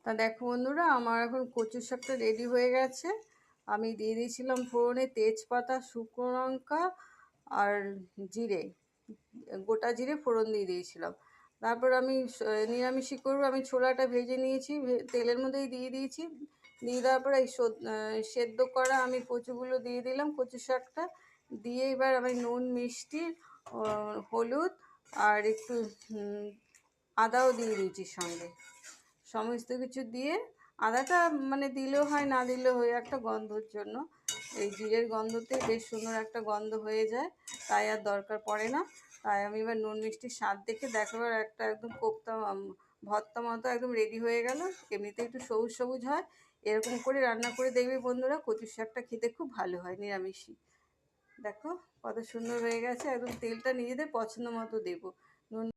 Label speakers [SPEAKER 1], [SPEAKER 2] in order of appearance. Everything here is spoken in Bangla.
[SPEAKER 1] তা দেখো বন্ধুরা, আমার এখন কচু শাকটা রেডি হয়ে গেছে। আমি দিয়ে দিয়েছিলাম ফোড়নে তেজপাতা, শুকনো লঙ্কা আর জিরে, গোটা জিরে ফোড়ন দিয়ে দিয়েছিলাম। তারপর আমি নিরামিষই করবো, আমি ছোলাটা ভেজে নিয়েছি, তেলের মধ্যেই দিয়ে দিয়েছি। দিয়ে দেওয়ার পরে এই সেদ্ধ করা আমি কচুগুলো দিয়ে দিলাম, কচু শাকটা দিয়ে এবার আমি নুন, মিষ্টি, হলুদ আর একটু আদাও দিয়ে দিয়েছি সঙ্গে। সমস্ত কিছু দিয়ে, আদাটা মানে দিলেও হয়, না দিলেও হয়, একটা গন্ধর জন্য। এই জিরের গন্ধতে বেশ সুন্দর একটা গন্ধ হয়ে যায়, তাই আর দরকার পড়ে না। তাই আমি এবার নুন মিষ্টির স্বাদ দেখে দেখবার একটা একদম কোপ্তা ভর্তা মতো একদম রেডি হয়ে গেল। এমনিতে একটু সবুজ সবুজ হয়, এরকম করে রান্না করে দেখবে বন্ধুরা, কচু শাকটা খেতে খুব ভালো হয় নিরামিষই। দেখো কত সুন্দর হয়ে গেছে, একদম তেলটা নিজেদের পছন্দ মতো দেবো। নুন